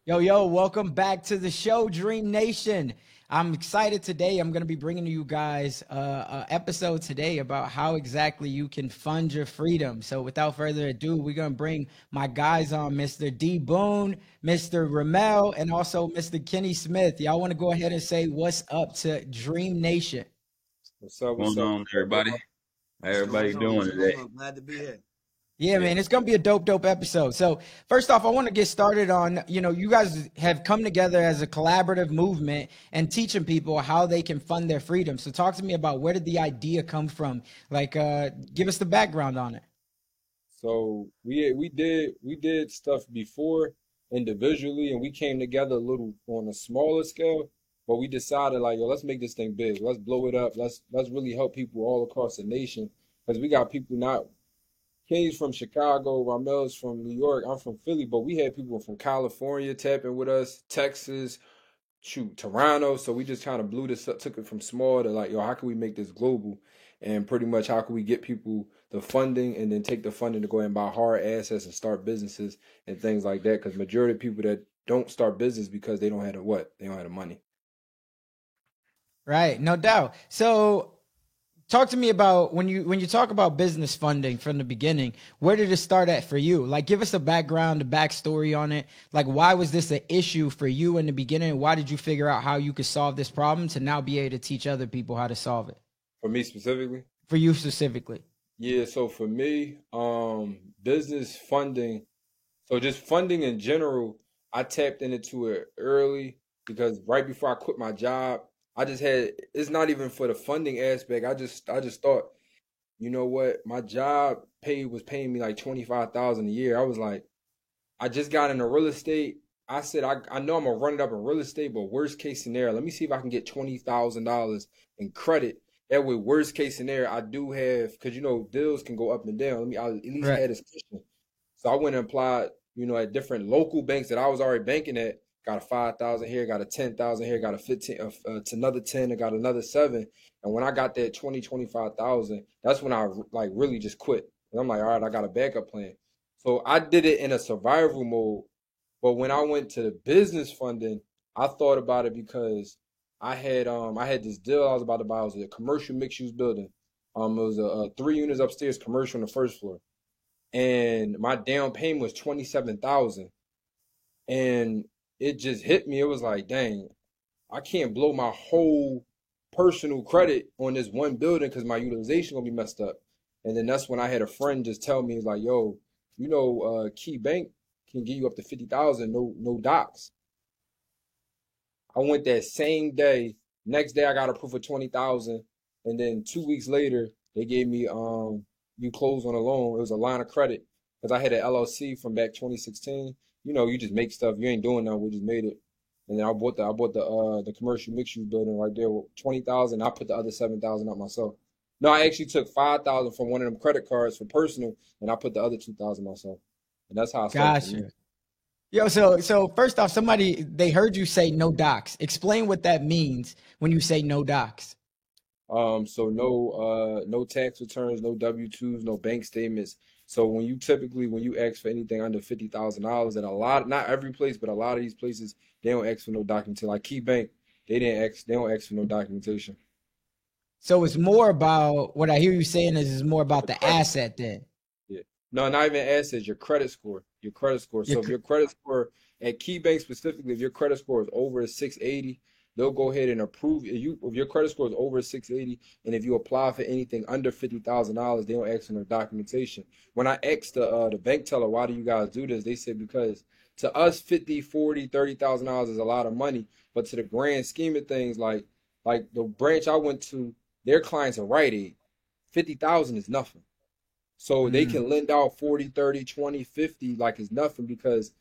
Yo, welcome back to the show, Dream Nation. I'm excited today. I'm going to be bringing you guys an episode today about how exactly you can fund your freedom. So, without further ado, we're going to bring my guys on, Mr. D Boone, Mr. Ramel, and also Mr. Kenny Smith. Y'all want to go ahead and say what's up to Dream Nation? What's up? What's What's up? going on, everybody? How What's everybody going on? doing What's today? going on? Glad to be here. Yeah, man, it's gonna be a dope episode. So first off, I want to get started on, you guys have come together as a collaborative movement and teaching people how they can fund their freedom. So talk to me about where did the idea come from? Like, give us the background on it. So we did stuff before individually, and we came together a little on a smaller scale. But we decided like, yo, let's make this thing big. Let's blow it up. Let's really help people all across the nation because we got people not. Kenny's from Chicago, Ramel's from New York. I'm from Philly, but we had people from California tapping with us, Texas, shoot, Toronto. So we just kind of blew this up, took it from small to like, yo, how can we make this global? And pretty much how can we get people the funding and then take the funding to go and buy hard assets and start businesses and things like that? Because majority of people that don't start business because they don't have the what? They don't have the money. Right, no doubt. So talk to me about when you talk about business funding from the beginning, where did it start at for you? Like, give us a background, a backstory on it. Like, why was this an issue for you in the beginning? Why did you figure out how you could solve this problem to now be able to teach other people how to solve it? For me specifically? For you specifically. Yeah, so for me, business funding, so just funding in general, I tapped into it early because right before I quit my job, I just had it's not even for the funding aspect. I just thought, you know what, my job pay was paying me like 25,000 a year. I was like, I just got into real estate. I said I know I'm gonna run it up in real estate, but worst case scenario, let me see if I can get $20,000 in credit. That way, worst case scenario, I do have because deals can go up and down. I'll at least Right. add this cushion. So I went and applied, at different local banks that I was already banking at. Got a 5,000 here, got a 10,000 here, got a 15, to another 10, and got another seven. And when I got that 25,000, that's when I like really just quit. And I'm like, all right, I got a backup plan. So I did it in a survival mode. But when I went to the business funding, I thought about it because I had this deal I was about to buy. It was a commercial mixed use building. It was a 3 units upstairs, commercial on the first floor, and my down payment was 27,000. And it just hit me. It was like, dang, I can't blow my whole personal credit on this one building because my utilization gonna be messed up. And then that's when I had a friend just tell me like, yo, Key Bank can give you up to 50,000, no docs. I went that same day. Next day I got approved for 20,000, and then 2 weeks later they gave me you close on a loan. It was a line of credit because I had an LLC from back 2016. You just make stuff. You ain't doing nothing. We just made it, and then I bought the commercial mixed use building right there with 20,000. I put the other 7,000 up myself. No, I actually took 5,000 from one of them credit cards for personal, and I put the other 2,000 myself, and that's how I started for me. Gotcha. Yo, so first off, they heard you say no docs. Explain what that means when you say no docs. So no tax returns, no W-2s, no bank statements. So when you ask for anything under $50,000, and not every place, but a lot of these places, they don't ask for no documentation. Like Key Bank, they don't ask for no documentation. So it's more about what I hear you saying is more about The the credit, asset then. yeah. No, not even assets, your credit score. Your credit score. Your So if your credit score at Key Bank specifically, if your credit score is over a 680, they'll go ahead and approve if your credit score is over a 680, and if you apply for anything under $50,000, they don't ask for no documentation. When I asked the bank teller, why do you guys do this? They said because to us 50, 40, $30,000 is a lot of money, but to the grand scheme of things, like the branch I went to, their clients are Rite Aid. 50,000 is nothing. So they Mm, can lend out 40, 30, 20, 50 like it's nothing because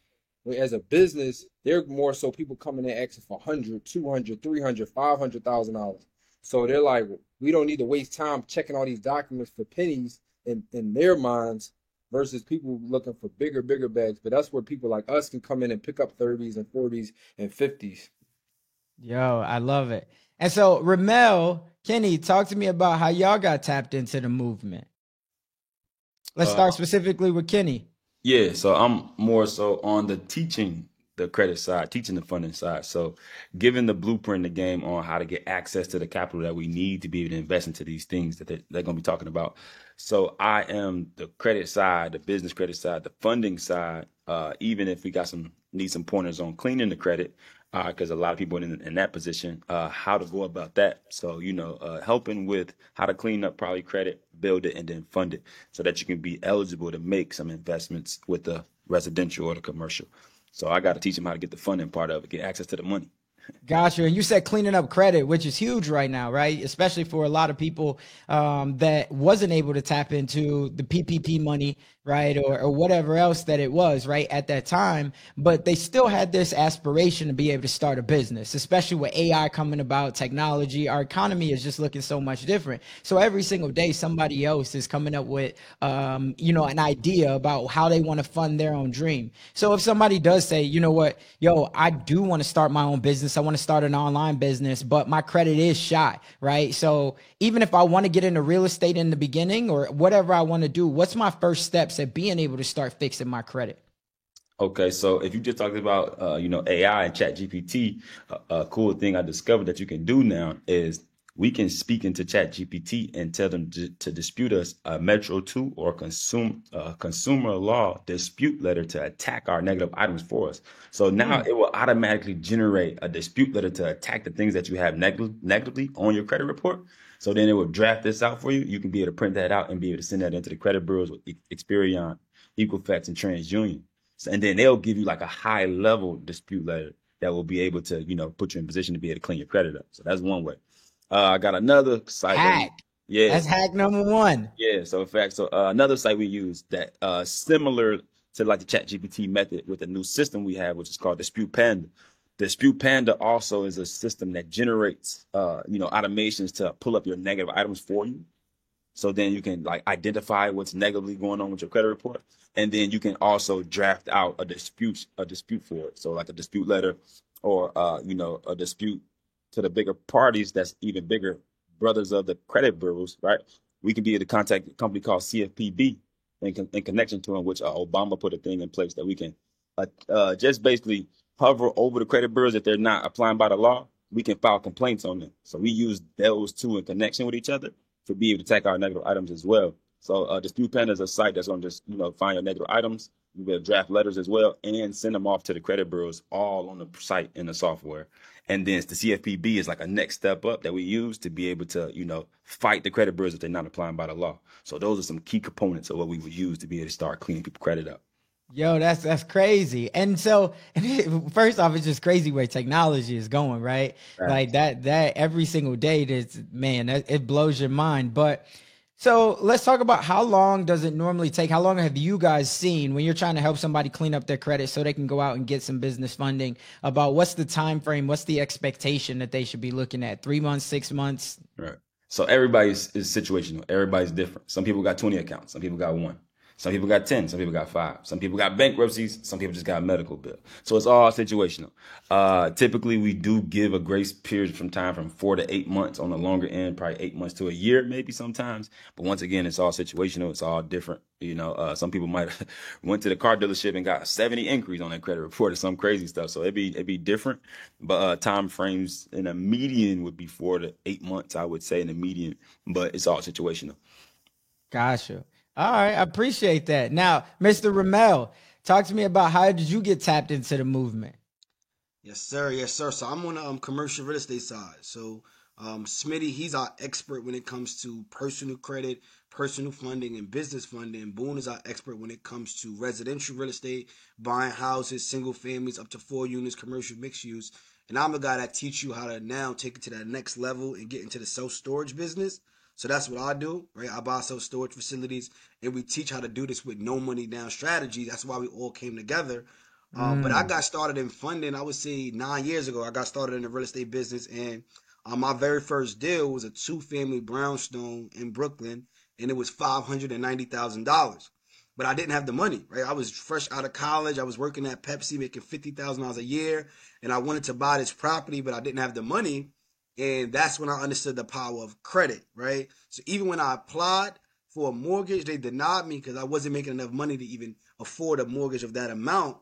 as a business, they're more so people coming in asking for 100, 200, 300, $500,000. So they're like, we don't need to waste time checking all these documents for pennies in their minds versus people looking for bigger bags. But that's where people like us can come in and pick up 30s and 40s and 50s. yo, I love it. And so, Ramel, Kenny, talk to me about how y'all got tapped into the movement. Let's Uh, start specifically with Kenny. yeah, so I'm more so on the teaching the credit side, teaching the funding side. So giving the blueprint, the game on how to get access to the capital that we need to be able to invest into these things that they're going to be talking about. So I am the credit side, the business credit side, the funding side. Even if we need some pointers on cleaning the credit, because a lot of people in that position, how to go about that. So, helping with how to clean up probably credit, build it, and then fund it so that you can be eligible to make some investments with the residential or the commercial. So I got to teach them how to get the funding part of it, get access to the money. Gotcha. And you said cleaning up credit, which is huge right now, right? Especially for a lot of people that wasn't able to tap into the PPP money, right? Or whatever else that it was, right, at that time. But they still had this aspiration to be able to start a business, especially with AI coming about, technology. Our economy is just looking so much different. So every single day, somebody else is coming up with, an idea about how they want to fund their own dream. So if somebody does say, you know what, yo, I do want to start my own business. I want to start an online business, but my credit is shy, right? So even if I want to get into real estate in the beginning or whatever I want to do, what's my first steps at being able to start fixing my credit? Okay, so if you just talked about AI and Chat GPT, a cool thing I discovered that you can do now is we can speak into Chat GPT and tell them to dispute us a Metro 2 or consumer law dispute letter to attack our negative items for us. So now it will automatically generate a dispute letter to attack the things that you have negatively on your credit report. So then it will draft this out for you. You can be able to print that out and be able to send that into the credit bureaus with Experian, Equifax, and TransUnion. And then they'll give you like a high level dispute letter that will be able to, put you in position to be able to clean your credit up. So that's one way. I got another site. Hack. That's hack number one. Yeah. So in fact, another site we use that similar to like the Chat GPT method with a new system we have, which is called Dispute Panda. Dispute Panda also is a system that generates, automations to pull up your negative items for you. So then you can like identify what's negatively going on with your credit report. And then you can also draft out a dispute for it. So like a dispute letter or, a dispute to the bigger parties that's even bigger, brothers of the credit bureaus, right? We can be able to contact a company called CFPB in connection to them, which Obama put a thing in place that we can just basically hover over the credit bureaus if they're not applying by the law. We can file complaints on them. So we use those two in connection with each other to be able to attack our negative items as well. So Dispute Panda is a site that's going to just, find your negative items. You will draft letters as well and send them off to the credit bureaus all on the site in the software. And then the CFPB is like a next step up that we use to be able to, fight the credit bureaus if they're not applying by the law. So those are some key components of what we would use to be able to start cleaning people's credit up. Yo, that's crazy. And so first off, it's just crazy where technology is going, right? Like that every single day, it blows your mind. But so let's talk about how long does it normally take? How long have you guys seen when you're trying to help somebody clean up their credit so they can go out and get some business funding, about what's the time frame? What's the expectation that they should be looking at? 3 months, 6 months? Right. So everybody's is situational. Everybody's different. Some people got 20 accounts. Some people got one. Some people got 10. Some people got 5. Some people got bankruptcies. Some people just got a medical bill. So it's all situational. Typically, we do give a grace period from 4 to 8 months on the longer end, probably 8 months to a year, maybe sometimes. But once again, it's all situational. It's all different. Some people might went to the car dealership and got 70 inquiries on their credit report or some crazy stuff. So it'd be different. But time frames in a median would be 4 to 8 months, I would say, in the median. But it's all situational. Gotcha. All right, I appreciate that. Now, Mr. Ramel, talk to me about how did you get tapped into the movement? Yes, sir. Yes, sir. So I'm on the commercial real estate side. So Smitty, he's our expert when it comes to personal credit, personal funding, and business funding. Boone is our expert when it comes to residential real estate, buying houses, single families, up to 4 units, commercial mixed use. And I'm the guy that teach you how to now take it to that next level and get into the self-storage business. So that's what I do, right? I buy self-storage facilities, and we teach how to do this with no money down strategy. That's why we all came together. But I got started in funding, I would say 9 years ago. I got started in the real estate business, and my very first deal was a 2-family brownstone in Brooklyn, and it was $590,000. But I didn't have the money, right? I was fresh out of college. I was working at Pepsi, making $50,000 a year, and I wanted to buy this property, but I didn't have the money. And that's when I understood the power of credit, right? So even when I applied for a mortgage, they denied me because I wasn't making enough money to even afford a mortgage of that amount.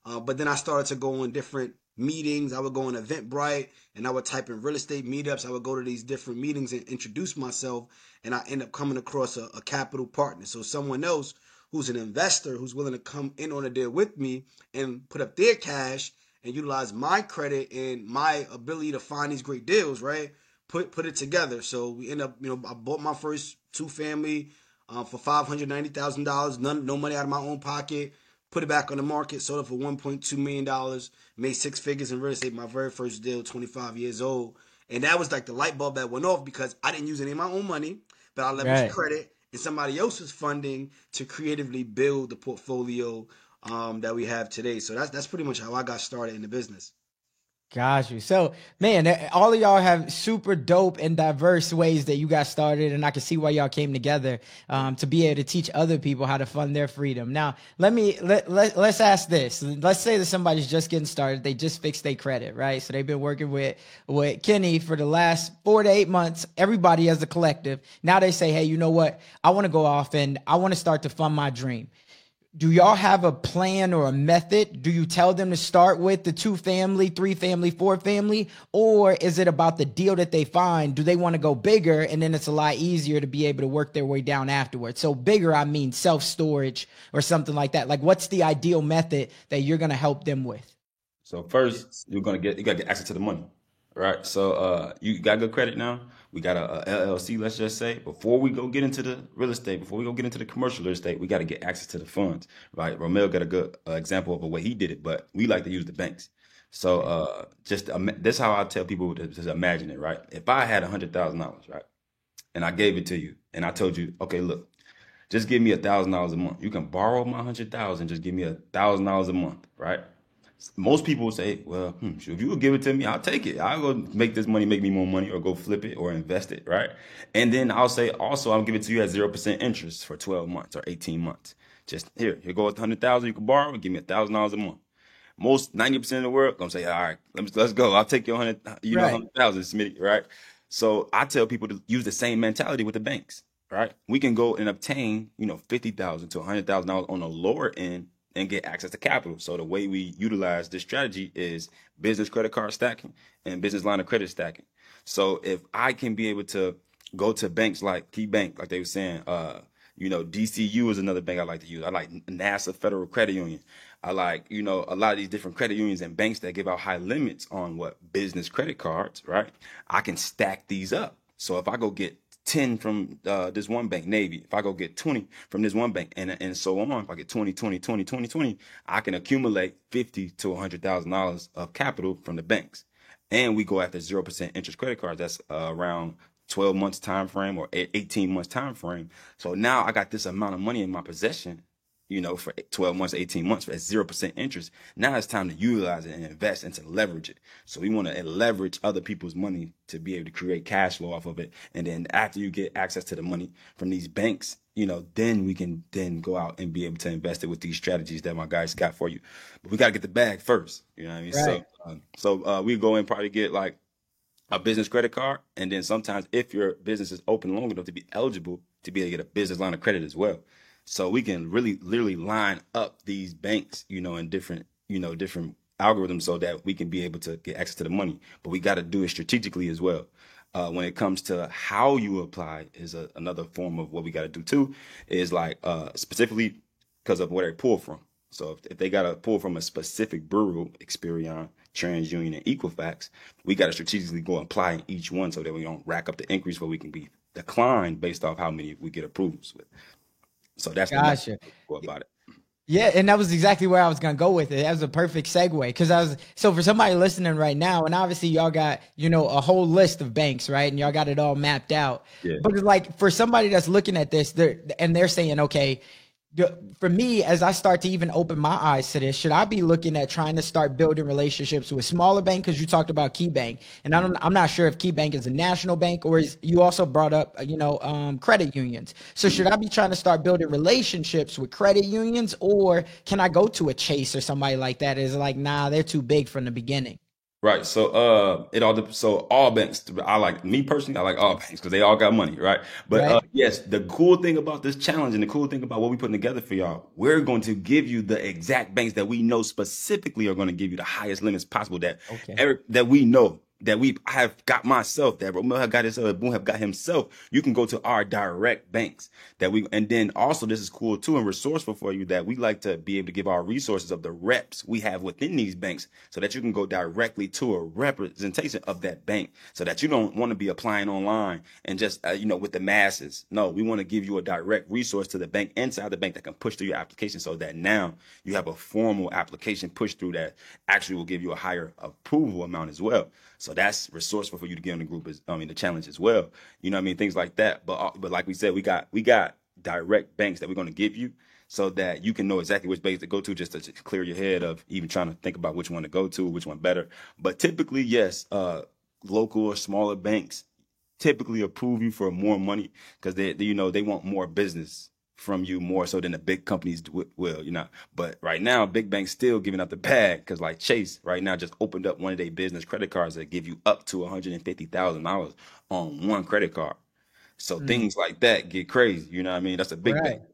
But then I started to go on different meetings. I would go on Eventbrite and I would type in real estate meetups. I would go to these different meetings and introduce myself, and I end up coming across a capital partner. So someone else who's an investor who's willing to come in on a deal with me and put up their cash and utilize my credit and my ability to find these great deals, right? Put it together. So we end up, I bought my first 2-family for $590,000, no money out of my own pocket. Put it back on the market, sold it for $1.2 million, made 6 figures in real estate, my very first deal, 25 years old. And that was like the light bulb that went off because I didn't use any of my own money, but I leveraged credit and somebody else's funding to creatively build the portfolio that we have today. So that's pretty much how I got started in the business. Got you. So, man, all of y'all have super dope and diverse ways that you got started, and I can see why y'all came together to be able to teach other people how to fund their freedom. Now, let's ask this. Let's say that somebody's just getting started. They just fixed their credit, right? So they've been working with Kenny for the last 4 to 8 months. Everybody as a collective. Now they say, hey, you know what? I want to go off and I want to start to fund my dream. Do y'all have a plan or a method? Do you tell them to start with the 2-family, 3-family, 4-family? Or is it about the deal that they find? Do they want to go bigger? And then it's a lot easier to be able to work their way down afterwards. So bigger, I mean self-storage or something like that. Like, what's the ideal method that you're going to help them with? So first, you gotta get access to the money, right? So you got good credit now. We got a LLC, let's just say. Before we go get into the real estate, before we go get into the commercial real estate, we got to get access to the funds, right? Romel got a good example of a way he did it, but we like to use the banks. So this is how I tell people to just imagine it, right? If I had $100,000, right, and I gave it to you, and I told you, okay, look, just give me $1,000 a month. You can borrow my 100,000, just give me $1,000 a month, right? Most people will say, well, if you would give it to me, I'll take it. I'll go make this money, make me more money, or go flip it or invest it, right? And then I'll say, also, I'll give it to you at 0% interest for 12 months or 18 months. Just here goes 100,000 you can borrow, give me $1,000 a month. Most 90% of the world gonna say, all right, let's go. I'll take your 100,000, Smitty, right? So I tell people to use the same mentality with the banks, right? We can go and obtain, $50,000 to $100,000 on the lower end and get access to capital. So the way we utilize this strategy is business credit card stacking and business line of credit stacking. So if I can be able to go to banks like Key Bank, like they were saying, DCU is another bank I like to use. I like NASA Federal Credit Union. I like, a lot of these different credit unions and banks that give out high limits on business credit cards, right? I can stack these up. So if I go get 10 from this one bank, Navy, if I go get 20 from this one bank and so on, if I get 20, I can accumulate $50,000 to $100,000 of capital from the banks. And we go after 0% interest credit cards. That's around 12 months time frame or 18 months time frame. So now I got this amount of money in my possession, for 12 months, 18 months at 0% interest. Now it's time to utilize it and invest and to leverage it. So we want to leverage other people's money to be able to create cash flow off of it. And then after you get access to the money from these banks, then we can then go out and be able to invest it with these strategies that my guys got for you. But we got to get the bag first. You know what I mean? Right. So we go and probably get like a business credit card. And then sometimes if your business is open long enough to be eligible to be able to get a business line of credit as well. So we can really literally line up these banks, in different algorithms so that we can be able to get access to the money. But we got to do it strategically as well. When it comes to how you apply is another form of what we got to do too, is like specifically because of where they pull from. So if they got to pull from a specific bureau, Experian, TransUnion, and Equifax, we got to strategically go apply in each one so that we don't rack up the increase where we can be declined based off how many we get approvals with. So that's gotcha. Go about it. Yeah, and that was exactly where I was gonna go with it. That was a perfect segue because so for somebody listening right now, and obviously y'all got a whole list of banks, right? And y'all got it all mapped out. Yeah. But it's like for somebody that's looking at this, they're saying, okay, for me, as I start to even open my eyes to this, should I be looking at trying to start building relationships with smaller bank? Because you talked about Key Bank, and I'm not sure if Key Bank is a national bank or you also brought up, credit unions. So should I be trying to start building relationships with credit unions, or can I go to a Chase or somebody like that? Is like, nah, they're too big from the beginning. Right. So so all banks, I like me personally, I like all banks because they all got money, right? But Right. yes, the cool thing about this challenge and the cool thing about what we putting together for y'all, we're going to give you the exact banks that we know specifically are going to give you the highest limits possible Okay. that we know. That we have got myself, that Romel have got himself, that Boone have got himself. You can go to our direct banks and then also this is cool too and resourceful for you that we like to be able to give our resources of the reps we have within these banks so that you can go directly to a representation of that bank so that you don't want to be applying online and just with the masses. No, we want to give you a direct resource to the bank inside the bank that can push through your application so that now you have a formal application pushed through that actually will give you a higher approval amount as well. So that's resourceful for you to get on the group the challenge as well. You know what I mean? Things like that. But like we said, we got direct banks that we're going to give you so that you can know exactly which banks to go to just to clear your head of even trying to think about which one to go to, which one better. But typically, yes, local or smaller banks typically approve you for more money because they want more business from you more so than the big companies will. But right now, big banks still giving out the bag because like Chase right now just opened up one of their business credit cards that give you up to $150,000 on one credit card. So Mm. things like that get crazy. You know what I mean? That's a big bank. Right.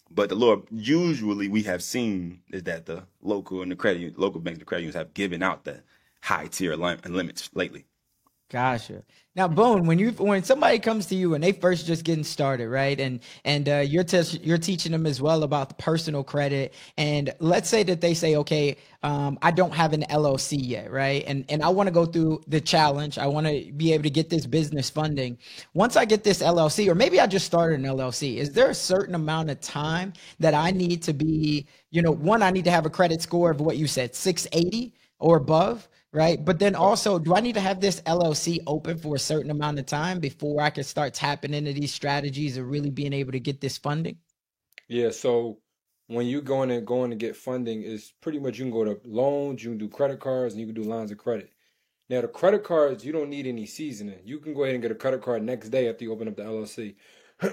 But the Lord, usually we have seen is that the local banks and credit unions have given out the high tier limits lately. Gotcha. Now, Boone, when somebody comes to you and they first just getting started, right, and you're teaching them as well about the personal credit, and let's say that they say, okay, I don't have an LLC yet, right, and I want to go through the challenge. I want to be able to get this business funding. Once I get this LLC, or maybe I just started an LLC, is there a certain amount of time that I need to be, one, I need to have a credit score of what you said, 680 or above? Right. But then also, do I need to have this LLC open for a certain amount of time before I can start tapping into these strategies of really being able to get this funding? Yeah, so when you going to get funding, is pretty much you can go to loans, you can do credit cards, and you can do lines of credit. Now the credit cards, you don't need any seasoning. You can go ahead and get a credit card next day after you open up the LLC,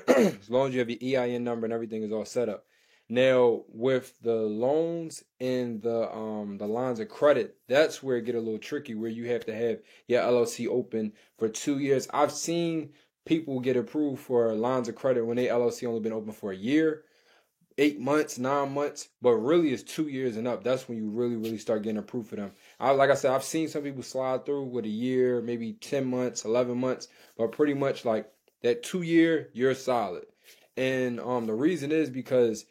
as long as you have your EIN number and everything is all set up. Now with the loans and the lines of credit, that's where it get a little tricky, where you have to have your LLC open for 2 years. I've seen people get approved for lines of credit when they LLC only been open for a year, 8 months, 9 months, but really it's 2 years and up. That's when you really, really start getting approved for them. Like I said, I've seen some people slide through with a year, maybe 10 months, 11 months, but pretty much like that 2 year, you're solid. And the reason is because,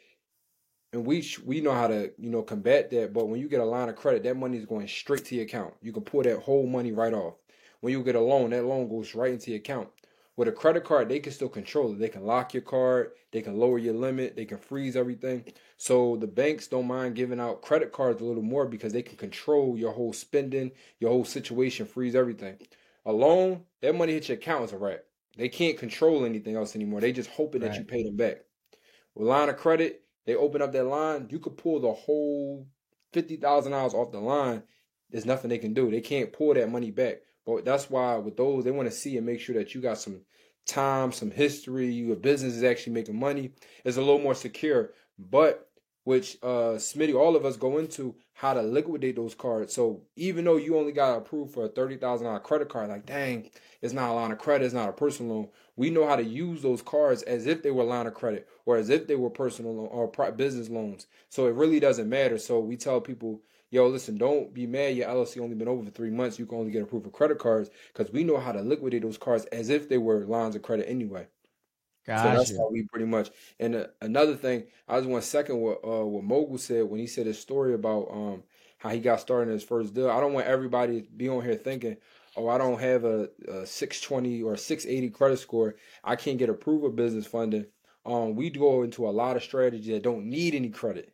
and we know how to combat that. But when you get a line of credit, that money is going straight to your account. You can pull that whole money right off. When you get a loan, that loan goes right into your account. With a credit card, they can still control it. They can lock your card, they can lower your limit, they can freeze everything. So the banks don't mind giving out credit cards a little more because they can control your whole spending, your whole situation, freeze everything. A loan, that money hits your account, is a wrap. They can't control anything else anymore. They just hoping that you Right. pay them back. With line of credit, they open up that line, you could pull the whole $50,000 off the line. There's nothing they can do. They can't pull that money back. But that's why with those, they want to see and make sure that you got some time, some history, your business is actually making money. It's a little more secure. But which Smitty, all of us go into how to liquidate those cards. So even though you only got approved for a $30,000 credit card, like dang, it's not a line of credit, it's not a personal loan. We know how to use those cards as if they were line of credit or as if they were personal loan or business loans. So it really doesn't matter. So we tell people, yo, listen, don't be mad. Your LLC only been over for 3 months. You can only get approved for credit cards because we know how to liquidate those cards as if they were lines of credit anyway. So that's Gotcha. how we pretty much. And another thing, I just want to second what Mogul said when he said his story about how he got started in his first deal. I don't want everybody to be on here thinking, oh, I don't have a 620 or 680 credit score. I can't get approved of business funding. We go into a lot of strategies that don't need any credit.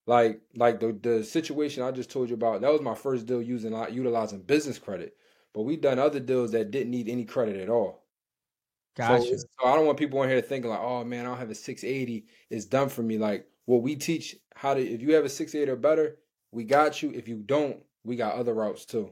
Like the situation I just told you about, that was my first deal utilizing business credit. But we done other deals that didn't need any credit at all. So, Gotcha. so I don't want people on here thinking like, oh man, I don't have a 680. It's done for me. Like what we teach how to, if you have a 680 or better, we got you. If you don't, we got other routes too.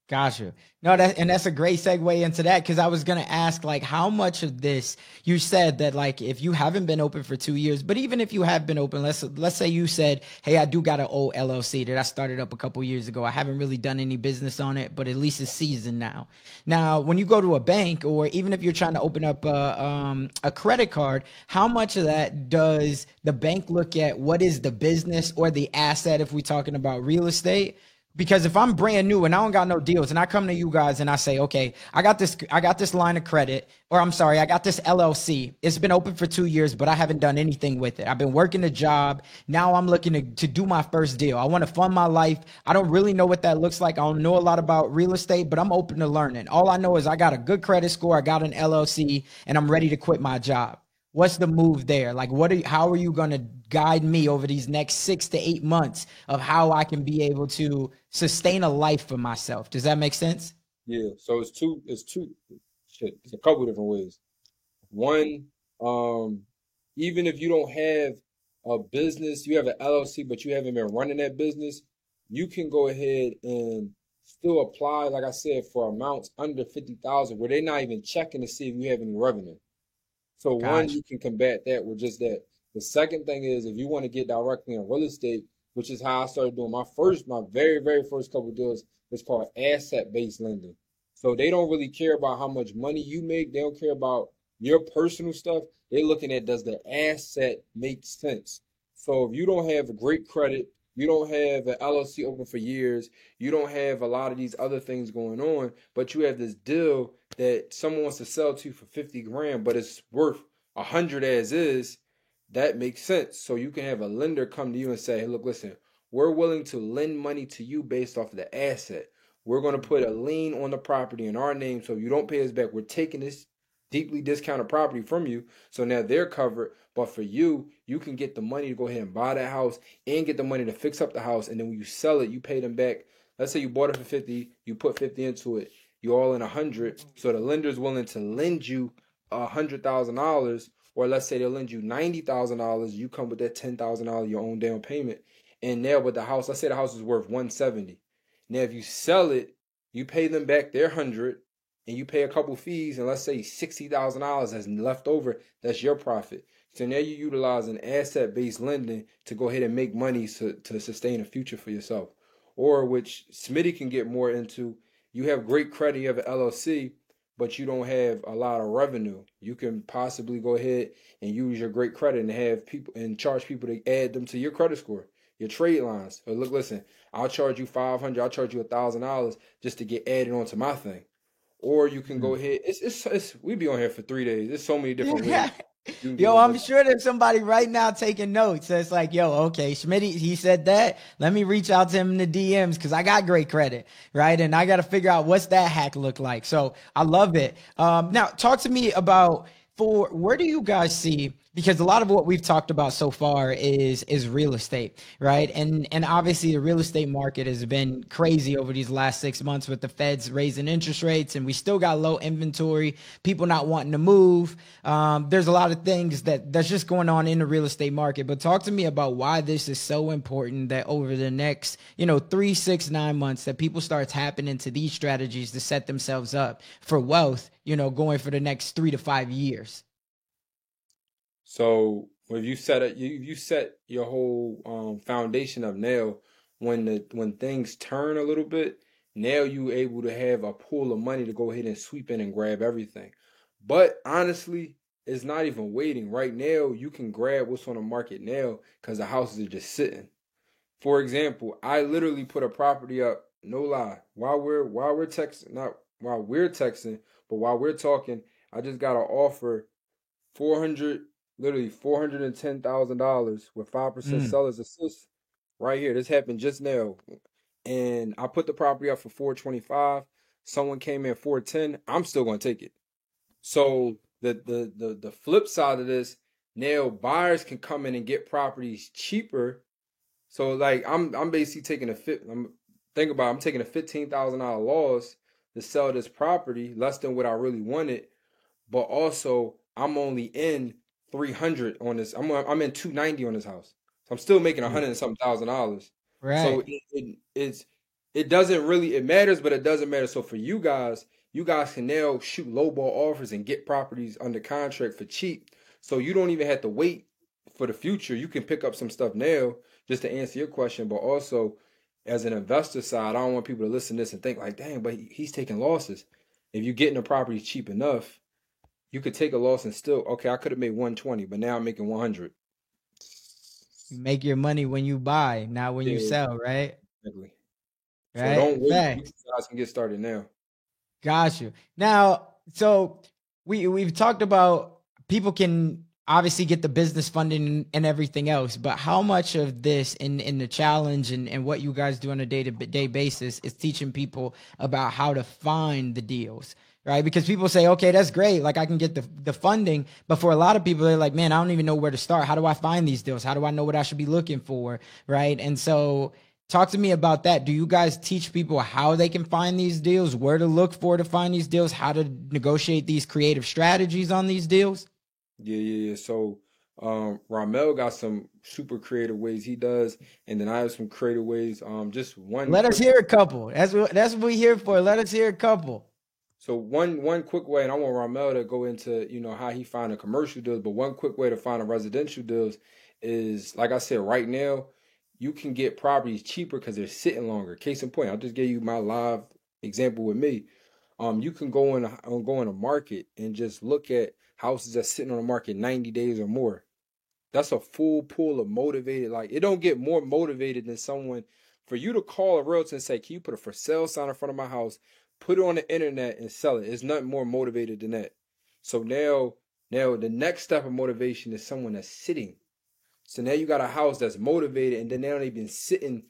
Gotcha. No, that's a great segue into that because I was gonna ask like how much of this you said that like if you haven't been open for 2 years, but even if you have been open, let's say you said, hey, I do got an old LLC that I started up a couple years ago. I haven't really done any business on it, but at least it's seasoned now. Now, when you go to a bank or even if you're trying to open up a credit card, how much of that does the bank look at? What is the business or the asset if we're talking about real estate? Because if I'm brand new and I don't got no deals and I come to you guys and I say, okay, I got this line of credit, or I'm sorry, I got this LLC. It's been open for 2 years, but I haven't done anything with it. I've been working a job. Now I'm looking to do my first deal. I want to fund my life. I don't really know what that looks like. I don't know a lot about real estate, but I'm open to learning. All I know is I got a good credit score. I got an LLC and I'm ready to quit my job. What's the move there? Like, how are you going to guide me over these next 6 to 8 months of how I can be able to sustain a life for myself? Does that make sense? Yeah. So it's a couple different ways. One, even if you don't have a business, you have an LLC, but you haven't been running that business, you can go ahead and still apply, like I said, for amounts under 50,000 where they're not even checking to see if you have any revenue. So one, Gotcha. you can combat that with just that. The second thing is if you want to get directly in real estate, which is how I started doing my very, very first couple of deals, it's called asset-based lending. So they don't really care about how much money you make. They don't care about your personal stuff. They're looking at does the asset make sense? So if you don't have a great credit, you don't have an LLC open for years, you don't have a lot of these other things going on, but you have this deal that someone wants to sell to you for 50 grand, but it's worth 100 as is, that makes sense. So you can have a lender come to you and say, hey, look, listen, we're willing to lend money to you based off of the asset. We're going to put a lien on the property in our name. So if you don't pay us back, we're taking this deeply discounted property from you. So now they're covered. But for you, you can get the money to go ahead and buy that house and get the money to fix up the house. And then when you sell it, you pay them back. Let's say you bought it for 50, you put 50 into it, you're all in 100. So the lender is willing to lend you $100,000, or let's say they'll lend you $90,000. You come with that $10,000 your own down payment. And now with the house, let's say the house is worth 170. Now if you sell it, you pay them back their 100, and you pay a couple fees, and let's say $60,000 that's left over, that's your profit. So now you're utilizing asset-based lending to go ahead and make money to sustain a future for yourself. Or which Smitty can get more into, you have great credit, you have an LLC, but you don't have a lot of revenue. You can possibly go ahead and use your great credit and have people and charge people to add them to your credit score, your trade lines. So look, listen, I'll charge you $500, I'll charge you $1,000 just to get added onto my thing. Or you can go ahead. It's we be on here for 3 days. There's so many different ways you can get Yo, I'm involved. sure there's somebody right now taking notes. That's like, yo, okay, Schmidt, he said that. Let me reach out to him in the DMs because I got great credit, right? And I got to figure out what's that hack look like. So I love it. Now, talk to me about for where do you guys see? Because a lot of what we've talked about so far is real estate, right? And obviously the real estate market has been crazy over these last 6 months with the Feds raising interest rates, and we still got low inventory, people not wanting to move. There's a lot of things that's just going on in the real estate market. But talk to me about why this is so important that over the next, 3, 6, 9 months that people start tapping into these strategies to set themselves up for wealth, going for the next 3 to 5 years. So if you set it, you set your whole foundation up now. When things turn a little bit, now you able to have a pool of money to go ahead and sweep in and grab everything. But honestly, it's not even waiting. Right now, you can grab what's on the market now because the houses are just sitting. For example, I literally put a property up, no lie, while we're texting, not while we're texting, but while we're talking, I just got an offer 400, literally $410,000 with 5% Mm. seller's assist right here. This happened just now. And I put the property up for 425. Someone came in 410. I'm still gonna take it. So the flip side of this, now buyers can come in and get properties cheaper. So like I'm basically taking I'm taking a $15,000 loss to sell this property, less than what I really wanted, but also I'm only in 300 on this. I'm in 290 on this house. So I'm still making 100 and something $1,000. So Right. it's it doesn't really, it matters, but it doesn't matter. So for you guys can now shoot lowball offers and get properties under contract for cheap. So you don't even have to wait for the future. You can pick up some stuff now, just to answer your question. But also, as an investor side, I don't want people to listen to this and think like, dang, but he's taking losses. If you're getting a property cheap enough, you could take a loss and still, okay, I could have made 120, but now I'm making 100. You make your money when you buy, not when you Yeah, sell, right? exactly. So Right? don't wait. You Facts. guys can get started now. Got you. Now, so we've talked about people can obviously get the business funding and everything else, but how much of this in the challenge and what you guys do on a day-to-day basis is teaching people about how to find the deals, right? Because people say, okay, that's great. Like I can get the funding, but for a lot of people, they're like, man, I don't even know where to start. How do I find these deals? How do I know what I should be looking for? Right. And so talk to me about that. Do you guys teach people how they can find these deals, where to look for to find these deals, how to negotiate these creative strategies on these deals? Yeah. So Ramel got some super creative ways he does, and then I have some creative ways. Just one Let us quick, hear a couple. That's what we're here for. Let us hear a couple. so one quick way, and I want Ramel to go into, how he find a commercial deals, but one quick way to find a residential deals is, like I said, right now you can get properties cheaper because they're sitting longer. Case in point, I'll just give you my live example with me. You can go in a market and just look at houses that's sitting on the market 90 days or more. That's a full pool of motivated. Like, it don't get more motivated than someone for you to call a realtor and say, can you put a for sale sign in front of my house, put it on the internet and sell it? It's nothing more motivated than that. So now the next step of motivation is someone that's sitting. So now you got a house that's motivated, and then now they've been sitting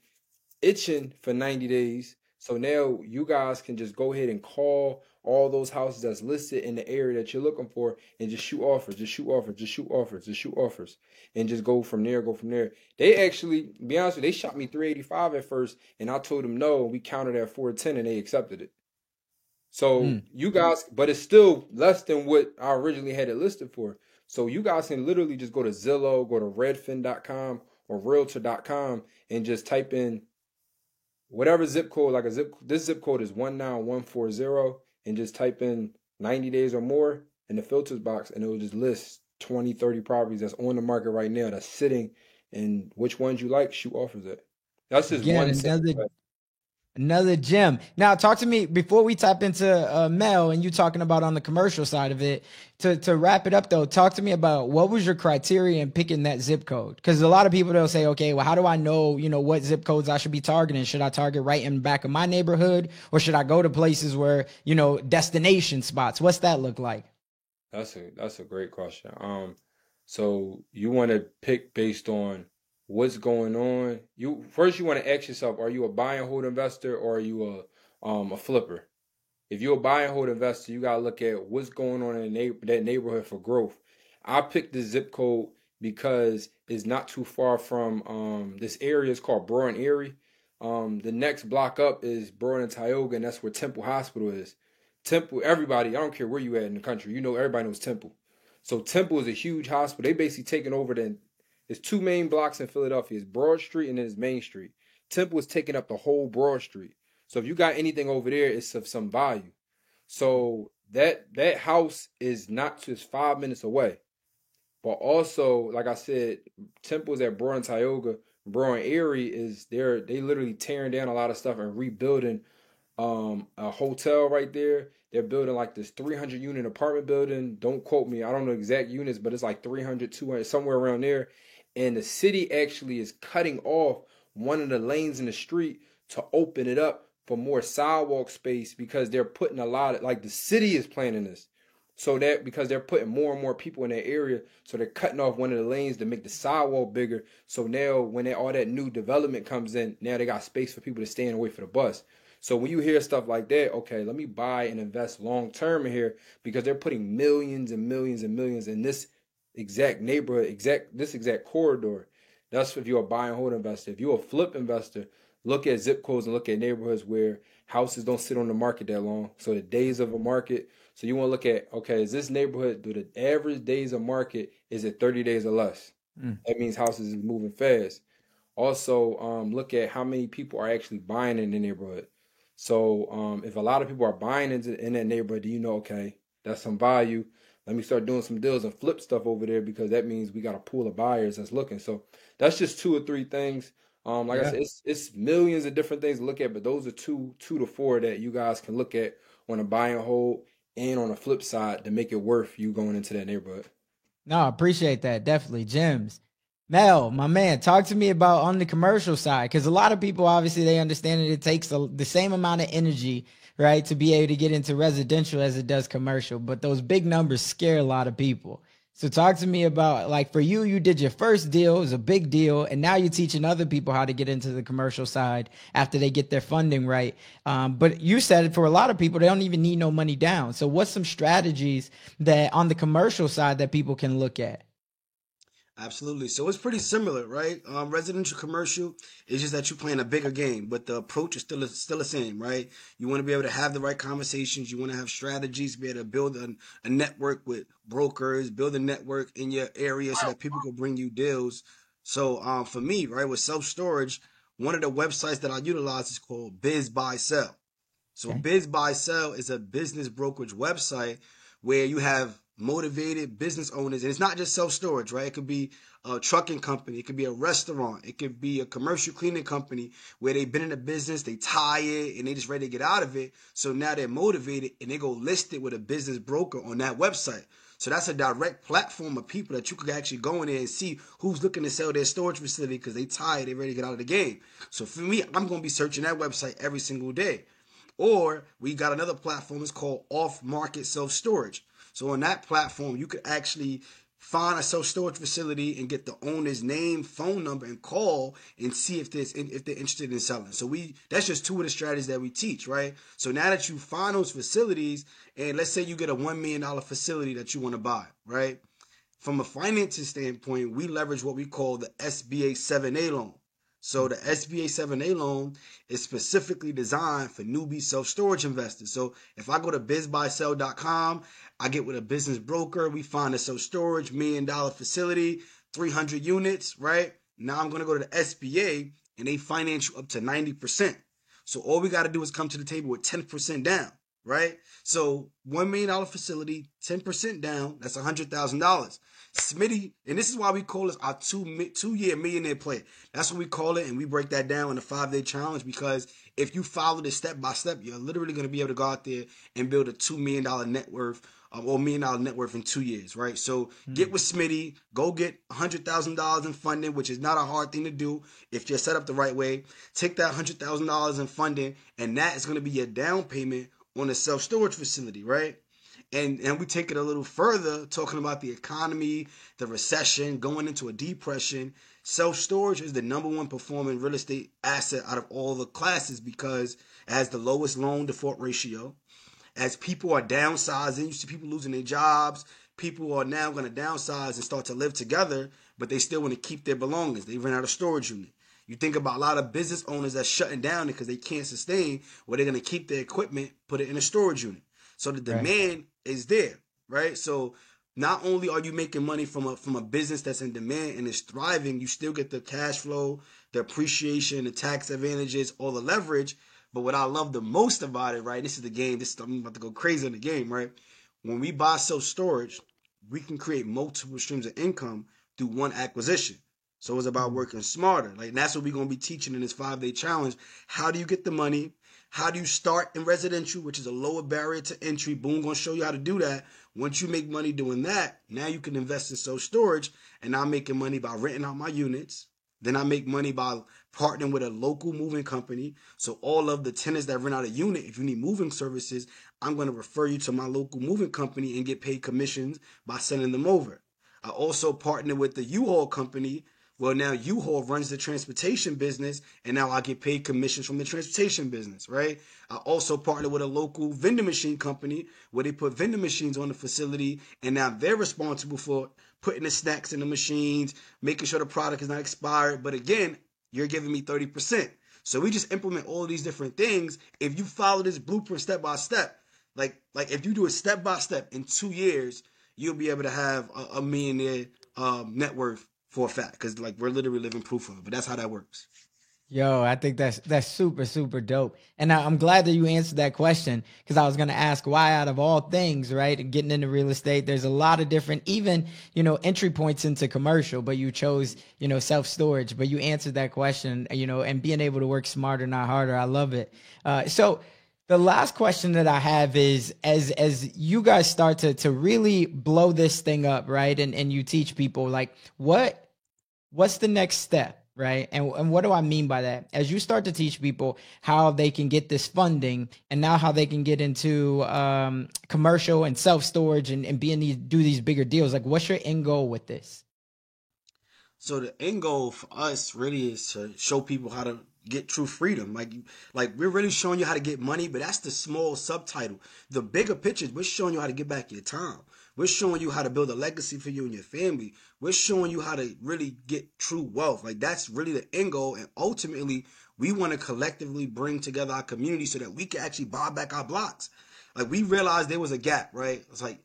itching for 90 days. So now you guys can just go ahead and call all those houses that's listed in the area that you're looking for and just shoot offers, and just go from there. They actually, to be honest with you, they shot me 385 at first, and I told them no, and we countered at 410, and they accepted it. So you guys, but it's still less than what I originally had it listed for. So you guys can literally just go to Zillow, go to redfin.com or realtor.com and just type in whatever zip code, this zip code is 19140, and just type in 90 days or more in the filters box, and it will just list 20, 30 properties that's on the market right now that's sitting, and which ones you like, shoot offers at. That's just Again, another gem. Now, talk to me before we tap into Mel and you talking about on the commercial side of it. To wrap it up, though, talk to me about what was your criteria in picking that zip code? Because a lot of people, they'll say, okay, well, how do I know, what zip codes I should be targeting? Should I target right in the back of my neighborhood, or should I go to places where, destination spots? What's that look like? That's a great question. So you want to pick based on what's going on. You want to ask yourself, are you a buy and hold investor, or are you a flipper? If you're a buy and hold investor, you gotta look at what's going on in that neighborhood for growth. I picked the zip code because it's not too far from this area. It's called Broad and Erie. The next block up is Broad and Tioga, and that's where Temple Hospital is. Temple, everybody, I don't care where you at in the country, everybody knows Temple. So Temple is a huge hospital. They basically taking over there's two main blocks in Philadelphia. It's Broad Street and then it's Main Street. Temple is taking up the whole Broad Street. So if you got anything over there, it's of some value. So that house is not just 5 minutes away. But also, like I said, Temple's at Broad and Tioga. Broad and Erie is there. They literally tearing down a lot of stuff and rebuilding a hotel right there. They're building like this 300 unit apartment building. Don't quote me. I don't know exact units, but it's like 300, 200, somewhere around there. And the city actually is cutting off one of the lanes in the street to open it up for more sidewalk space, because they're putting a lot of, like, the city is planning this. So that, because they're putting more and more people in that area, so they're cutting off one of the lanes to make the sidewalk bigger. So now when all that new development comes in, now they got space for people to stand away for the bus. So when you hear stuff like that, okay, let me buy and invest long term in here, because they're putting millions and millions and millions in this exact neighborhood, this exact corridor. That's if you're a buy and hold investor. If you're a flip investor, look at zip codes and look at neighborhoods where houses don't sit on the market that long. So the days of a market. So you want to look at, okay, is this neighborhood, do the average days of market, is it 30 days or less? That means houses is moving fast. Also, look at how many people are actually buying in the neighborhood. So, if a lot of people are buying in that neighborhood, do you know, okay, that's some value. Let me start doing some deals and flip stuff over there because that means we got a pool of buyers that's looking. So that's just two or three things. Like I Yeah. said, it's millions of different things to look at, but those are two to four that you guys can look at on a buy and hold and on the flip side to make it worth you going into that neighborhood. No, I appreciate that. Definitely. Gems. Mel, my man, talk to me about on the commercial side. Because a lot of people, obviously, they understand that it takes the same amount of energy, right, to be able to get into residential as it does commercial. But those big numbers scare a lot of people. So talk to me about, like, for you, you did your first deal, it was a big deal, and now you're teaching other people how to get into the commercial side after they get their funding right. But you said for a lot of people, they don't even need no money down. So what's some strategies that on the commercial side that people can look at? Absolutely. So it's pretty similar, right? Residential commercial is just that you're playing a bigger game, but the approach is still the same, right? You want to be able to have the right conversations. You want to have strategies, be able to build a network with brokers, build a network in your area so that people can bring you deals. So for me, right, with self storage, one of the websites that I utilize is called Biz Buy Sell. So Okay. Biz Buy Sell is a business brokerage website where you have motivated business owners, and it's not just self storage, right? It could be a trucking company, it could be a restaurant, it could be a commercial cleaning company where they've been in the business, they tired, and they just ready to get out of it. So now they're motivated and they go list it with a business broker on that website. So that's a direct platform of people that you could actually go in there and see who's looking to sell their storage facility because they tired, they ready to get out of the game. So for me, I'm going to be searching that website every single day. Or we got another platform, it's called Off Market Self Storage. So on that platform, you could actually find a self storage facility and get the owner's name, phone number, and call and see if they're interested in selling. So that's just two of the strategies that we teach, right? So now that you find those facilities, and let's say you get a $1 million facility that you want to buy, right? From a financing standpoint, we leverage what we call the SBA 7A loan. So the SBA 7A loan is specifically designed for newbie self-storage investors. So if I go to bizbuysell.com, I get with a business broker, we find a self-storage $1 million facility, 300 units, right? Now I'm going to go to the SBA and they finance you up to 90%. So all we got to do is come to the table with 10% down, right? So $1 million facility, 10% down, that's $100,000. Smitty, and this is why we call this our 2-year millionaire play. That's what we call it, and we break that down in a 5-day challenge because if you follow this step by step, you're literally going to be able to go out there and build a $2 million net worth or $1 million net worth in 2 years, right? So get with Smitty, go get $100,000 in funding, which is not a hard thing to do if you're set up the right way. Take that $100,000 in funding, and that is going to be your down payment on a self-storage facility, right? And we take it a little further, talking about the economy, the recession, going into a depression. Self-storage is the number one performing real estate asset out of all the classes because it has the lowest loan default ratio. As people are downsizing, you see people losing their jobs. People are now going to downsize and start to live together, but they still want to keep their belongings. They rent out a storage unit. You think about a lot of business owners that's shutting down because they can't sustain, where they're going to keep their equipment, put it in a storage unit. So the Right. demand is there, right? So not only are you making money from a business that's in demand and is thriving, you still get the cash flow, the appreciation, the tax advantages, all the leverage. But what I love the most about it, right? This is the game. I'm about to go crazy in the game, right? When we buy self-storage, we can create multiple streams of income through one acquisition. So it's about working smarter. Like, and that's what we're going to be teaching in this 5-day challenge. How do you get the money? How do you start in residential, which is a lower barrier to entry? Boom, going to show you how to do that. Once you make money doing that, now you can invest in self-storage, and I'm making money by renting out my units. Then I make money by partnering with a local moving company. So all of the tenants that rent out a unit, if you need moving services, I'm going to refer you to my local moving company and get paid commissions by sending them over. I also partner with the U-Haul company. Well, now U-Haul runs the transportation business, and now I get paid commissions from the transportation business, right? I also partner with a local vending machine company where they put vending machines on the facility, and now they're responsible for putting the snacks in the machines, making sure the product is not expired. But again, you're giving me 30%. So we just implement all of these different things. If you follow this blueprint step by step, like if you do it step by step in 2 years, you'll be able to have a millionaire net worth for a fact, because like we're literally living proof of it. But that's how that works. Yo, I think that's super, super dope. And I'm glad that you answered that question, because I was going to ask why, out of all things, right, and getting into real estate, there's a lot of different, even, entry points into commercial, but you chose, self-storage, but you answered that question, and being able to work smarter, not harder. I love it. So the last question that I have is, as you guys start to really blow this thing up, right, and you teach people, like, what's the next step? Right. And what do I mean by that? As you start to teach people how they can get this funding, and now how they can get into commercial and self-storage and do these bigger deals, like, what's your end goal with this? So the end goal for us really is to show people how to get true freedom. Like we're really showing you how to get money, but that's the small subtitle. The bigger picture is we're showing you how to get back your time. We're showing you how to build a legacy for you and your family. We're showing you how to really get true wealth. Like, that's really the end goal. And ultimately, we want to collectively bring together our community so that we can actually buy back our blocks. Like, we realized there was a gap, right? It's like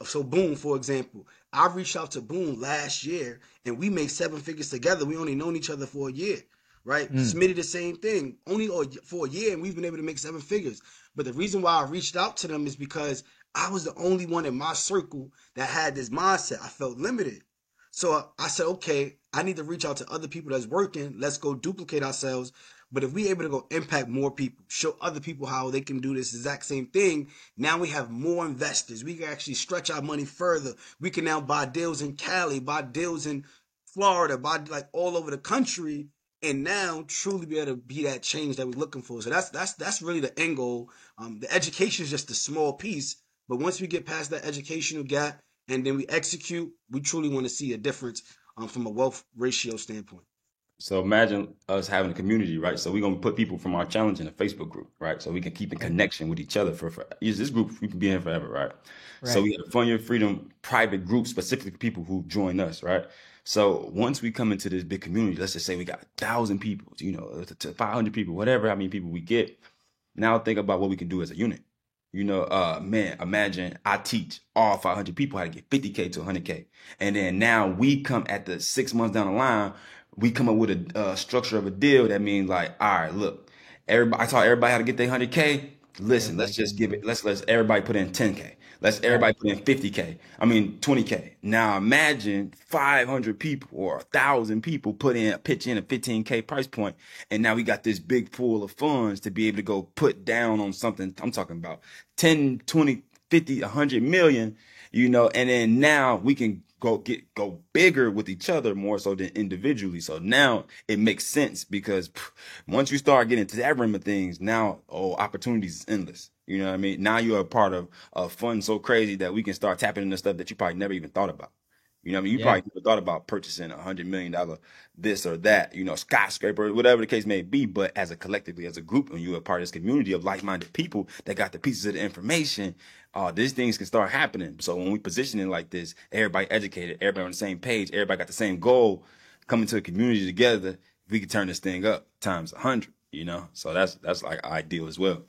so Boone, for example, I reached out to Boone last year and we made 7 figures together. We only known each other for a year, right? Smitty, the same thing, only for a year, and we've been able to make 7 figures. But the reason why I reached out to them is because I was the only one in my circle that had this mindset. I felt limited. So I said, okay, I need to reach out to other people that's working. Let's go duplicate ourselves. But if we're able to go impact more people, show other people how they can do this exact same thing, now we have more investors. We can actually stretch our money further. We can now buy deals in Cali, buy deals in Florida, buy like all over the country, and now truly be able to be that change that we're looking for. So that's really the end goal. The education is just a small piece, but once we get past that educational gap and then we execute, we truly want to see a difference from a wealth ratio standpoint. So imagine us having a community, right? So we're gonna put people from our challenge in a Facebook group, right? So we can keep in connection with each other for this group. We can be in forever, right? So we have a Fund Your Freedom private group specifically for people who join us, right? So once we come into this big community, let's just say we got 1,000 people, to 500 people, whatever, how many people we get. Now think about what we can do as a unit. Man, imagine I teach all 500 people how to get 50K to 100K. And then now we come at the 6 months down the line, we come up with a structure of a deal that means like, all right, look, I taught everybody how to get their 100K. Listen, let's just give it. Let's everybody put in 10K. Let's everybody put in 50K. 20K. Now imagine 500 people or 1,000 people pitch in a 15K price point, and now we got this big pool of funds to be able to go put down on something. I'm talking about 10, 20, 50, 100 million. And then now we can go bigger with each other more so than individually. So now it makes sense, because once you start getting to that realm of things, now opportunities is endless. You know what I mean? Now you're a part of a fund so crazy that we can start tapping into stuff that you probably never even thought about. You know what I mean? You probably never thought about purchasing $100 million this or that, skyscraper, whatever the case may be. But as a collectively, as a group, when you're a part of this community of like-minded people that got the pieces of the information, these things can start happening. So when we position it like this, everybody educated, everybody on the same page, everybody got the same goal, coming to a community together, we can turn this thing up times 100. So that's like ideal as well.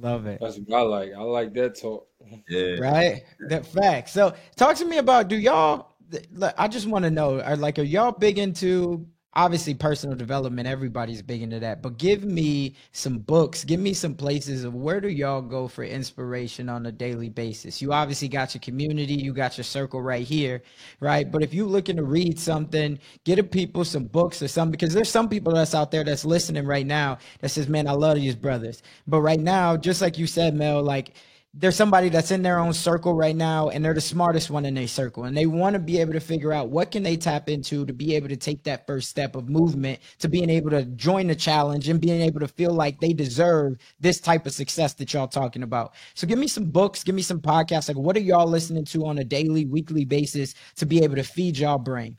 Love it. That's what I like. I like that talk. Yeah. Right? That fact. So talk to me about, I just want to know, are y'all big into, obviously, personal development? Everybody's big into that, but give me some books, give me some places of where do y'all go for inspiration on a daily basis? You obviously got your community, you got your circle right here, right? But if you're looking to read something, get people some books or something, because there's some people that's out there that's listening right now that says, man, I love these brothers. But right now, just like you said, Mel, like, there's somebody that's in their own circle right now, and they're the smartest one in their circle, and they want to be able to figure out what can they tap into to be able to take that first step of movement, to being able to join the challenge and being able to feel like they deserve this type of success that y'all talking about. So give me some books, give me some podcasts. Like, what are y'all listening to on a daily, weekly basis to be able to feed y'all brain?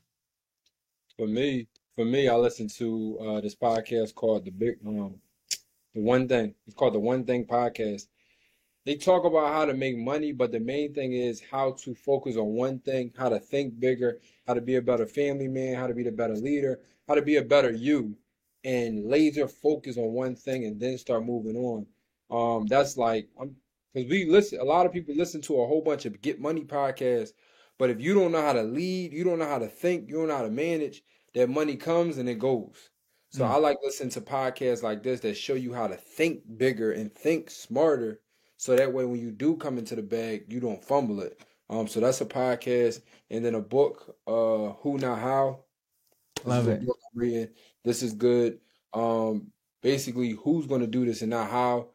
For me, I listen to this podcast called The One Thing. It's called The One Thing Podcast. They talk about how to make money, but the main thing is how to focus on one thing, how to think bigger, how to be a better family man, how to be the better leader, how to be a better you, and laser focus on one thing and then start moving on. That's like, because a lot of people listen to a whole bunch of get money podcasts, But if you don't know how to lead, you don't know how to think, you don't know how to manage, that money comes and it goes. So I like listening to podcasts like this that show you how to think bigger and think smarter. So that way when you do come into the bag, you don't fumble it. So that's a podcast. And then a book, Who Not How. Love it. Book I'm reading. This is good. Basically, who's going to do this and not how.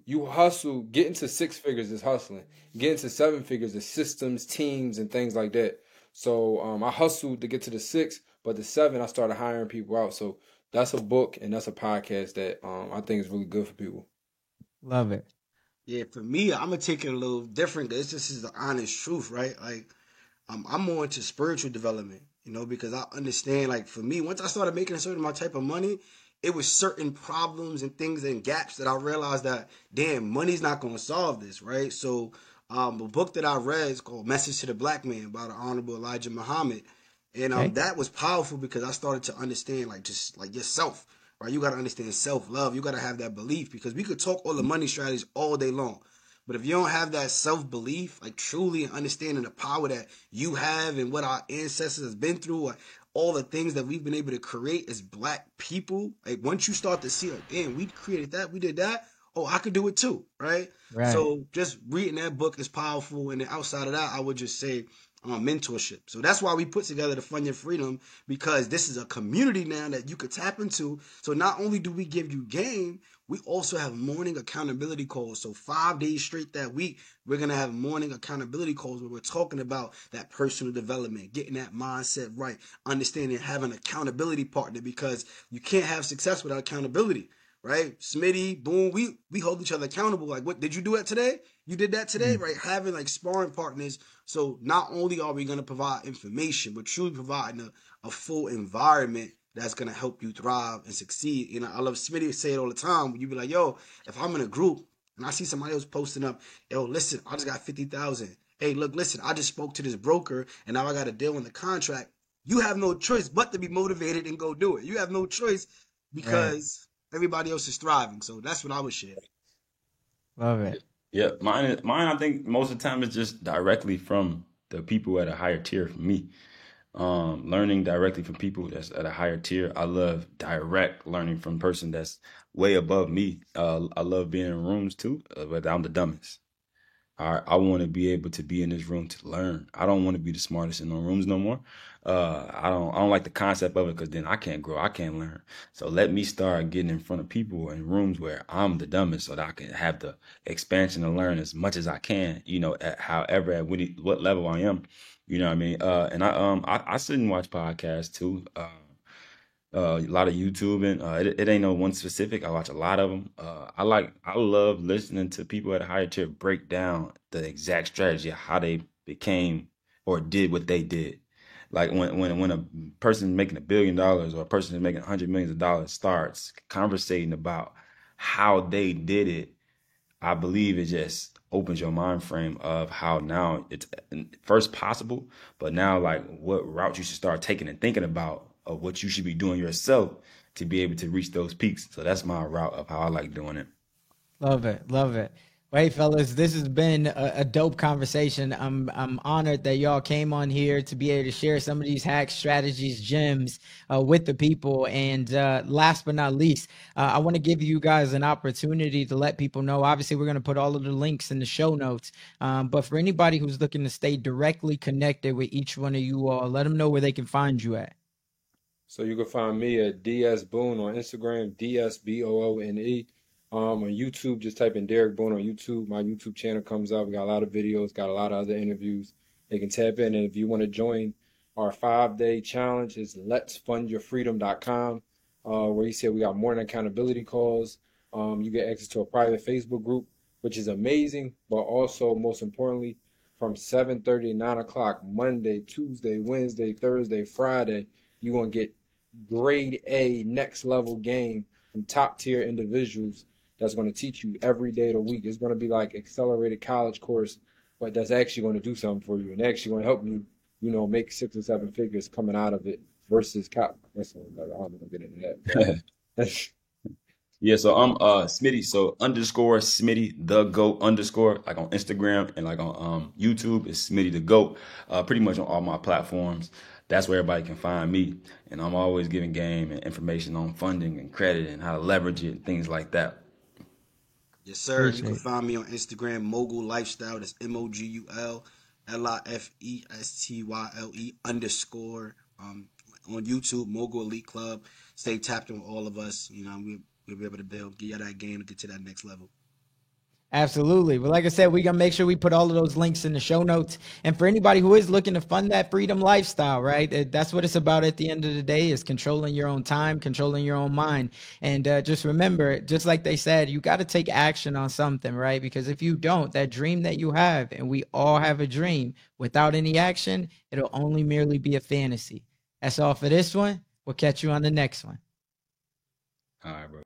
You hustle. Getting to 6 figures is hustling. Getting to 7 figures is systems, teams, and things like that. So I hustled to get to the 6, but the 7, I started hiring people out. So that's a book and that's a podcast that I think is really good for people. Love it. Yeah, for me, I'm gonna take it a little different because this is the honest truth, right? Like, I'm more into spiritual development, because I understand. Like, for me, once I started making a certain amount type of money, it was certain problems and things and gaps that I realized that, damn, money's not gonna solve this, right? So, a book that I read is called "Message to the Black Man" by the Honorable Elijah Muhammad, and Okay. that was powerful because I started to understand, like, just like yourself. Right, you got to understand self-love. You got to have that belief because we could talk all the money strategies all day long. But if you don't have that self-belief, like truly understanding the power that you have and what our ancestors have been through, or all the things that we've been able to create as Black people, like once you start to see, like, damn, we created that, we did that, oh, I could do it too, right? Right. So just reading that book is powerful. And then outside of that, I would just say mentorship. So that's why we put together the Fund Your Freedom, because this is a community now that you could tap into. So not only do we give you game, we also have morning accountability calls. So 5 days straight that week, we're going to have morning accountability calls where we're talking about that personal development, getting that mindset right, understanding, having an accountability partner, because you can't have success without accountability. Right, Smitty, Boom, we hold each other accountable. Like, what did you do that today? You did that today, right? Having like sparring partners. So not only are we going to provide information, but truly providing a full environment that's going to help you thrive and succeed. I love Smitty say it all the time. When you be like, yo, if I'm in a group and I see somebody else posting up, yo, listen, I just got 50,000. Hey, look, listen, I just spoke to this broker and now I got a deal on the contract. You have no choice but to be motivated and go do it. You have no choice because everybody else is thriving. So that's what I would share. Love it. Yeah, mine. I think most of the time it's just directly from the people at a higher tier. For me, learning directly from people that's at a higher tier. I love direct learning from a person that's way above me. I love being in rooms too, but I'm the dumbest. I want to be able to be in this room to learn. I don't want to be the smartest in no rooms no more. I don't like the concept of it because then I can't grow. I can't learn. So let me start getting in front of people in rooms where I'm the dumbest so that I can have the expansion and learn as much as I can, at what level I am. You know what I mean? And I sit and watch podcasts too. A lot of YouTube, and it ain't no one specific. I watch a lot of them. I love listening to people at a higher tier break down the exact strategy of how they became or did what they did. Like when a person making $1 billion or a person is making hundred millions of dollars starts conversating about how they did it, I believe it just opens your mind frame of how now it's first possible, but now like what route you should start taking and thinking about of what you should be doing yourself to be able to reach those peaks. So that's my route of how I like doing it. Love it. Love it. Well, hey, fellas, this has been a dope conversation. I'm honored that y'all came on here to be able to share some of these hacks, strategies, gems with the people. And last but not least, I want to give you guys an opportunity to let people know. Obviously, we're going to put all of the links in the show notes. But for anybody who's looking to stay directly connected with each one of you all, let them know where they can find you at. So you can find me at DS Boone on Instagram, DSBOONE. On YouTube, just type in Derek Boone on YouTube. My YouTube channel comes up. We got a lot of videos, got a lot of other interviews. They can tap in. And if you want to join our 5-day challenge, it's letsfundyourfreedom.com, where you said we got morning accountability calls. You get access to a private Facebook group, which is amazing. But also, most importantly, from 7:30 to 9 o'clock, Monday, Tuesday, Wednesday, Thursday, Friday, you're going to get grade A next level game from top tier individuals that's going to teach you every day of the week. It's going to be like accelerated college course, but that's actually going to do something for you and actually going to help you, make 6 or 7 figures coming out of it versus cap. I'm not going to get into that. Yeah, so I'm Smitty, so underscore Smitty the GOAT underscore, like on Instagram and like on YouTube is Smitty the GOAT. Pretty much on all my platforms. That's where everybody can find me. And I'm always giving game and information on funding and credit and how to leverage it and things like that. Yes, sir. You can Appreciate it. find me on Instagram, Mogul Lifestyle. That's MOGUL LIFESTYLE underscore. On YouTube, Mogul Elite Club. Stay tapped in with all of us. You know, we'll be able to build, get you that game to get to that next level. Absolutely. But like I said, we're going to make sure we put all of those links in the show notes. And for anybody who is looking to fund that freedom lifestyle, right? That's what it's about at the end of the day, is controlling your own time, controlling your own mind. And just remember, just like they said, you got to take action on something, right? Because if you don't, that dream that you have, and we all have a dream, without any action, it'll only merely be a fantasy. That's all for this one. We'll catch you on the next one. All right, bro.